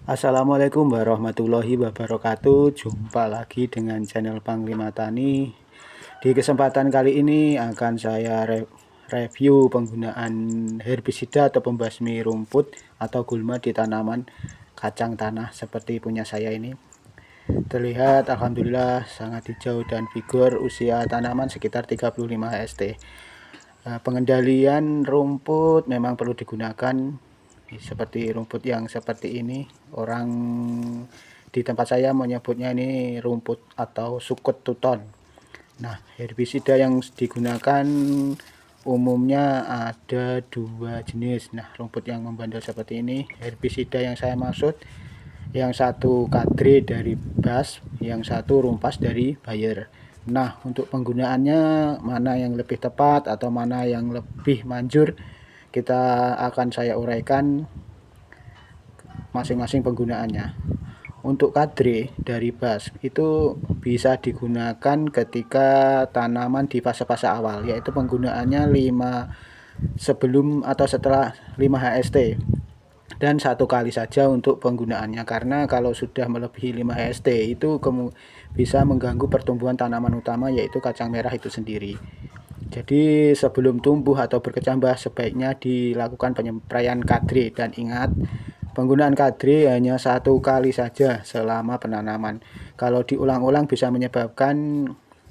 Assalamualaikum warahmatullahi wabarakatuh. Jumpa lagi dengan channel Panglima Tani. Di kesempatan kali ini akan saya review penggunaan herbisida atau pembasmi rumput atau gulma di tanaman kacang tanah seperti punya saya ini. Terlihat alhamdulillah sangat hijau dan vigor, usia tanaman sekitar 35 HST. Pengendalian rumput memang perlu digunakan seperti rumput yang seperti ini. Orang di tempat saya menyebutnya ini rumput atau sukut tuton. Nah, herbisida yang digunakan umumnya ada dua jenis. Nah, rumput yang membandel seperti ini, herbisida yang saya maksud, yang satu Kadri dari Bas, yang satu Rumpas dari Bayer. Nah, untuk penggunaannya mana yang lebih tepat atau mana yang lebih manjur, kita akan saya uraikan masing-masing penggunaannya. Untuk Kadri dari Bas itu bisa digunakan ketika tanaman di fase-fase awal, yaitu penggunaannya 5 sebelum atau setelah 5 HST dan satu kali saja untuk penggunaannya, karena kalau sudah melebihi 5 HST itu bisa mengganggu pertumbuhan tanaman utama yaitu kacang merah itu sendiri. Jadi sebelum tumbuh atau berkecambah sebaiknya dilakukan penyepraian Kadri, dan ingat penggunaan Kadri hanya satu kali saja selama penanaman. Kalau diulang-ulang bisa menyebabkan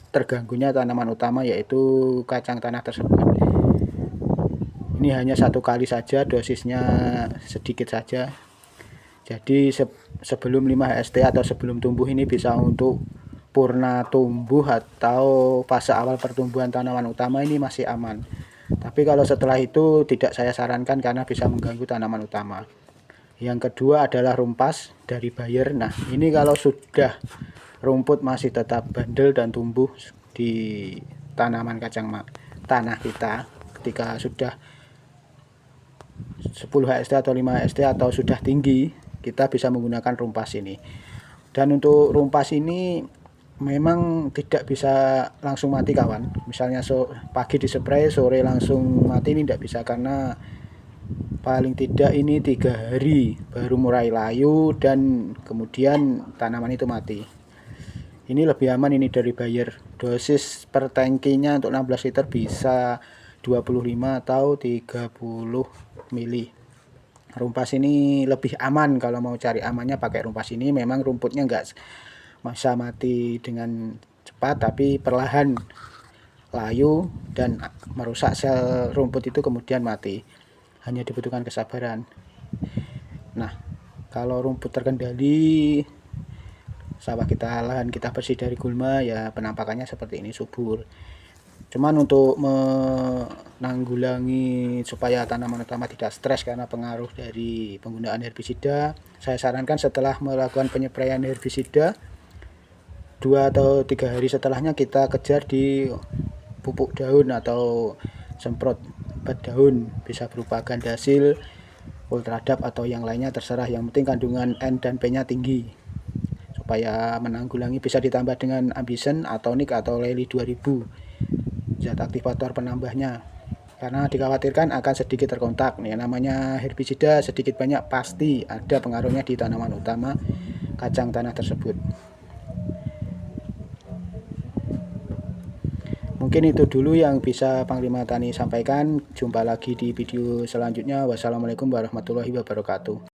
terganggunya tanaman utama yaitu kacang tanah tersebut. Ini hanya satu kali saja, dosisnya sedikit saja. Jadi sebelum 5 HST atau sebelum tumbuh ini bisa untuk purna tumbuh atau fase awal pertumbuhan tanaman utama ini masih aman. Tapi kalau setelah itu tidak saya sarankan karena bisa mengganggu tanaman utama. Yang kedua adalah Rumpas dari Bayer. Nah, ini kalau sudah rumput masih tetap bandel dan tumbuh di tanaman kacang tanah kita, ketika sudah 10 HST atau 5 HST atau sudah tinggi, kita bisa menggunakan Rumpas ini. Dan untuk Rumpas ini memang tidak bisa langsung mati kawan. Misalnya pagi dispray, sore langsung mati, ini tidak bisa, karena paling tidak ini 3 hari baru mulai layu dan kemudian tanaman itu mati. Ini lebih aman ini dari Bayer. Dosis per tangkinya untuk 16 liter bisa 25 atau 30 mili. Rumpas ini lebih aman. Kalau mau cari amannya pakai Rumpas ini. Memang rumputnya enggak bisa mati dengan cepat, tapi perlahan layu dan merusak sel rumput itu kemudian mati. Hanya dibutuhkan kesabaran. Nah, kalau rumput terkendali, sawah kita, lahan kita bersih dari gulma, ya penampakannya seperti ini, subur. Cuman untuk menanggulangi supaya tanaman utama tidak stres karena pengaruh dari penggunaan herbisida, saya sarankan setelah melakukan penyepraian herbisida 2 atau 3 hari setelahnya kita kejar di pupuk daun atau semprot obat daun, bisa berupa Gandasil, Ultradap atau yang lainnya terserah, yang penting kandungan N dan P nya tinggi supaya menanggulangi. Bisa ditambah dengan Ambisen, Atonik atau Lely 2000 zat aktivator penambahnya, karena dikhawatirkan akan sedikit terkontak. Nih, namanya herbisida sedikit banyak pasti ada pengaruhnya di tanaman utama kacang tanah tersebut. Mungkin itu dulu yang bisa Panglima Tani sampaikan. Jumpa lagi di video selanjutnya. Wassalamualaikum warahmatullahi wabarakatuh.